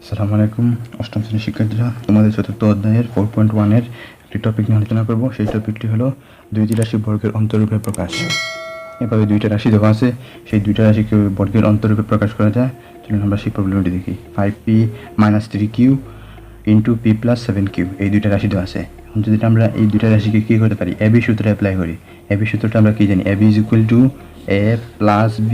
আসসালামু আলাইকুম অষ্টম শ্রেণীর শিক্ষার্থীরা, তোমাদের চতুর্থ অধ্যায়ের 4.1 একটি টপিক নিয়ে আলোচনা করব। সেই টপিকটি হলো দুইটি রাশি বর্গের অন্তরূপে প্রকাশ। এভাবে দুইটা রাশি দেওয়া আছে, সেই দুইটা রাশিকে বর্গের অন্তরূপে প্রকাশ করা যায়। চলুন আমরা সেই প্রবলেমটি দেখি। 5p - 3q into p + 7q এই দুইটা রাশি দেওয়া আছে। এখন যদি আমরা এই দুইটা রাশিকে কী করতে পারি, এবি সূত্রে অ্যাপ্লাই করি। এবি সূত্রটা আমরা কী জানি, A B = a + b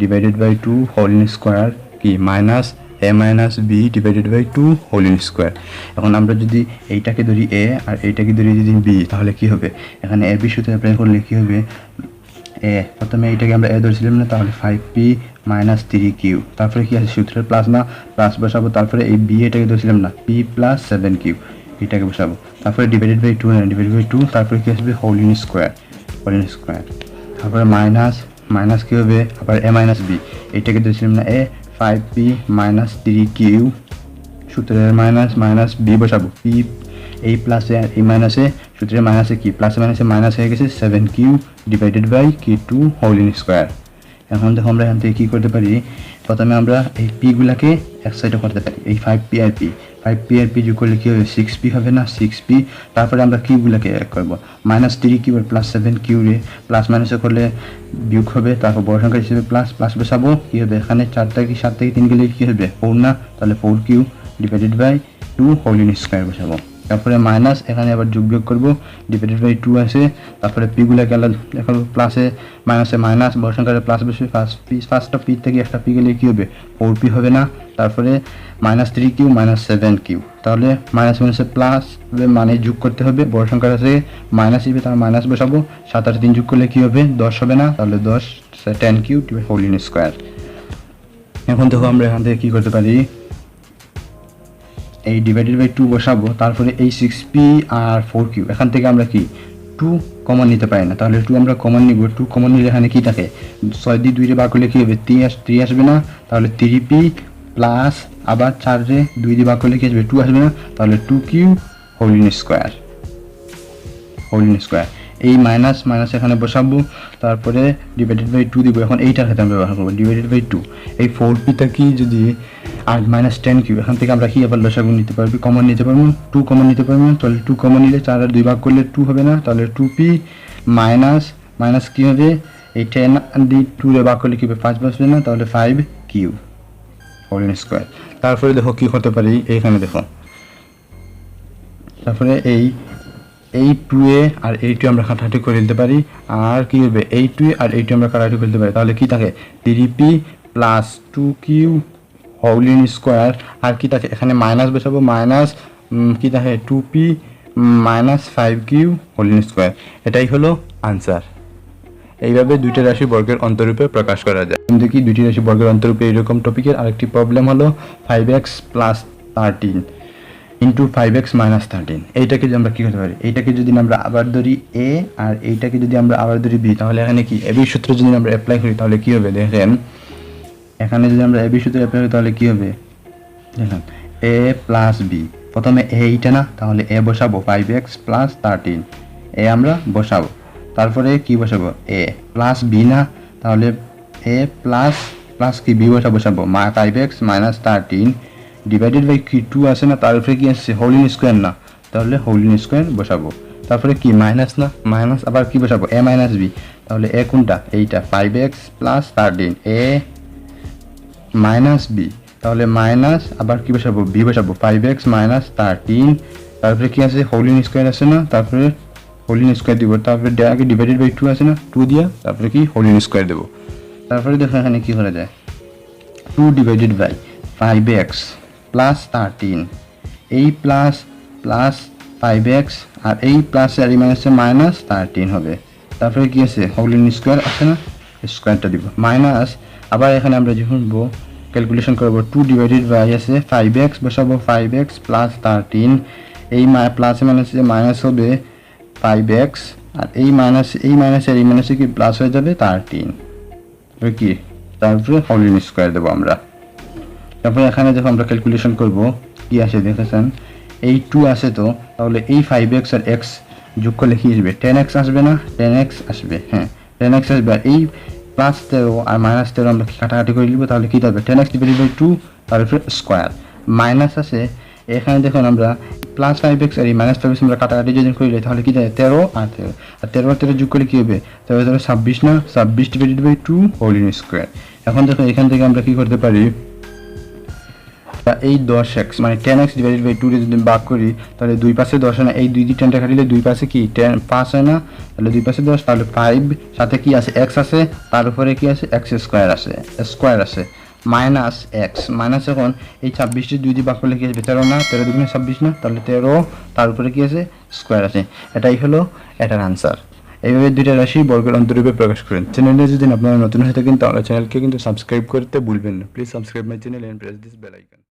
/ 2 whole square কি minus a - b / 2 whole square. এখন আমরা যদি এইটাকে ধরি a আর এইটাকে ধরি যদি b, তাহলে কি হবে, এখানে এবি সূত্রে অ্যাপ্লাই করলে কি হবে, এ প্রথমে এইটাকে আমরা এ ধরছিলাম না, তাহলে 5p - 3q, তারপরে কি আছে সূত্রের প্লাস না, প্লাস বসাবো। তারপরে এই বি এটাকে ধরছিলাম না, p + 7q এটাকে বসাবো। তারপরে /2 না, /2, তারপরে কি আসবে হোল স্কোয়ার। তারপরে মাইনাস কি হবে, আবার a - b এইটাকে ধরছিলাম না, 5p - 3q সূত্রের মাইনাস b বসাবো। p এই প্লাসে আর এই মাইনাসে, সূত্রের মাইনাসে কি প্লাসে মাইনাসে মাইনাস হয়ে গেছে 7q / 2 হোল স্কোয়ার। এখন দেখো আমরা এখান থেকে কী করতে পারি, প্রথমে আমরা এই পিগুলাকে এক সাইডে করতে পারি। এই 5p আর p যোগ করলে কী হবে, 6p হবে না, 6p। তারপরে আমরা কিউগুলাকে এক করবো, -3q আর +7q রে প্লাস মাইনাসে করলে বিয়োগ হবে। তারপর বড় সংখ্যা হিসেবে প্লাস বসাবো, কী হবে, এখানে 4 থেকে 7 থেকে 3 গেলে কী হবে 4 না, তাহলে 4q / 2 হোল স্কোয়ার বসাবো। তারপরে মাইনাস, এখানে আবার যোগ করবো, /2 আছে। তারপরে পিগুলাকে আলাদা এখন প্লাসে মাইনাসে মাইনাস, বড় সংখ্যাটা প্লাস বসবে। ফার্স্টটা পি থেকে একটা পি গেলে কী হবে, 4p হবে না। তারপরে -3q - 7q, তাহলে মাইনাস মাইনাসে প্লাস হবে, মানে যোগ করতে হবে। বড় সংখ্যাটা থেকে মাইনাস হিসেবে তার মাইনাস বসাবো। 7 আর 3 যোগ করলে কী হবে, 10 হবে না, তাহলে 10 10q হোল স্কোয়ার। এখন দেখো আমরা এখান থেকে কী করতে পারি, এই /2 বসাবো। তারপরে এই 6p আর 4q এখান থেকে আমরা কি 2 কমন নিতে পারি না, তাহলে 2 আমরা কমন নিব। 2 কমন নিলে এখানে কি থাকে, 6 দিয়ে 2 রে ভাগ করলে কী হবে, 3 আসবে না, তাহলে 3p প্লাস আবার 4 রে 2 দিয়ে ভাগ করলে কী আসবে, 2 আসবে না, তাহলে 2q হোল স্কোয়ার। এই মাইনাস এখানে বসাবো। তারপরে /2 দিব। এখন এইটার ক্ষেত্রে আমরা ব্যবহার করবো /2। এই 4pটা কি যদি আর -10q, এখান থেকে আমরা কি আবার লসাগু নিতে পারবো, কমন নিতে পারবো, 2 কমন নিতে পারবো। তাহলে 2 কমন নিলে 4 আর 2 ভাগ করলে 2 হবে না, তাহলে 2p মাইনাস কি হবে, এই 10 দিয়ে 2 রে ভাগ করলে কি হবে, 5 বসবে না, তাহলে 5q হোল স্কোয়ার। তারপরে দেখো কি করতে পারি, এইখানে দেখো, তারপরে এই 2a আর 2 আমরা কাটাকাটি করে দিতে পারি। আর কি হবে, 2a আর 2 আমরা কাটাকাটি করে দিতে পারি, তাহলে কি থাকে 3p + 2q হোল স্কোয়ার। আর কি থাকে, এখানে মাইনাস বসাবো, মাইনাস কি থাকে 2p - 5q হোল স্কোয়ার। এটাই হলো আনসার। এইভাবে দুইটা রাশি বর্গের অন্তরূপে প্রকাশ করা যায়। দেখি দুইটি রাশি বর্গের অন্তরূপে এইরকম টপিকের আরেকটি প্রবলেম হলো 5x + 13 ইন্টু 5x - 13। এইটাকে যদি আমরা কী করতে পারি, এইটাকে যদি আমরা আবার ধরি a আর এইটাকে যদি আমরা আবার ধরি b, তাহলে এখানে কি এবি সূত্র যদি আমরা অ্যাপ্লাই করি তাহলে কী হবে, দেখেন এখানে যদি আমরা এবি সূত্র অ্যাপ্লাই করি তাহলে কী হবে, দেখেন a + b, প্রথমে এইটা না, তাহলে a বসাবো 5x + 13, a আমরা বসাবো। তারপরে কি বসাবো, a + b না, তাহলে a প্লাস কি b বসাবো 5x - 13 /2 আছে না, তার উপরে কি আসছে হোল স্কোয়ার না, তাহলে হোল স্কোয়ার বসাবো। তারপরে কি মাইনাস না, মাইনাস আবার কি বসাবো, a - b, তাহলে a কোনটা, এইটা 5x + 13 a - b, তাহলে মাইনাস আবার কি বসাবো, b বসাবো 5x - 13, তারপরে কি আছে হোল স্কোয়ার আছে না, তারপরে হোল স্কোয়ার দিব। তারপরে আগে /2 আছে না, 2 দিয়া তারপরে কি হোল স্কোয়ার দেবো। তারপরে দেখো এখানে কি করা যায়, 2 / 5x + 13, এই প্লাস 5x আর এই প্লাস আর এই মাইনাসে -13 হবে। তারপরে কি আছে হোল স্কোয়ার আছে না, স্কোয়ারটা দিব, মাইনাস আবার এখানে আমরা যখন ক্যালকুলেশন করবো 2 / আছে 5x বসাবো, 5x + 13, এই প্লাসে মাইনাসে মাইনাস হবে 5x আর এই মাইনাসে কি প্লাস হয়ে যাবে 13 কি, তারপরে হোল স্কোয়ার দেবো আমরা। তারপরে এখানে যখন আমরা ক্যালকুলেশন করব কি আসে দেখেছেন, এই 2 আসে, তো তাহলে এই 5x আর x যোগ করলে কি আসবে, 10x আসবে না, 10x আসবে, হ্যাঁ 10x আসবে। আর এই +13 আর -13 আমরা কি কাটাকাটি করে নিব, তাহলে কি হবে 10x / 2 তারপরে স্কোয়ার। মাইনাস আছে এখানে দেখুন আমরা প্লাস 5x আর এই মাইনাস 5x আমরা কাটাকাটি যদি করি তাহলে কি যায় 13 আর 13 আর 13 আর 13 যোগ করলে কি হবে 13 26 না 26 ডিভাইডেড বাই 2 হোল স্কয়ার। এখন দেখুন এখান থেকে আমরা কি করতে পারি এই 10x মানে 10x ডিভাইডেড বাই 2 রে যদি ভাগ করি তাহলে দুই পাশে 10 হয় না, এই দুই 10টা কাটলে দুই পাশে কি 10 5 হয় না, তাহলে দুই পাশে 10 তাহলে 5 সাথে কি আছে x আছে তার উপরে কি আছে x স্কয়ার আছে মাইনাস x মাইনাস এখন এই 26 টি দুই দিয়ে ভাগ করলে কি আসবে 13 না 13 দুগুণে 26 না তাহলে 13 তার উপরে কি আছে স্কয়ার আছে। এটাই হলো এটার আনসার। এইভাবে দুইটা রাশি বর্গের অন্তরূপে প্রকাশ করেন। চ্যানেলে যদি আপনারা নতুন হয়ে থাকেন তাহলে চ্যানেলকে কিন্তু সাবস্ক্রাইব করতে ভুলবেন না। Please subscribe my channel and press this bell icon.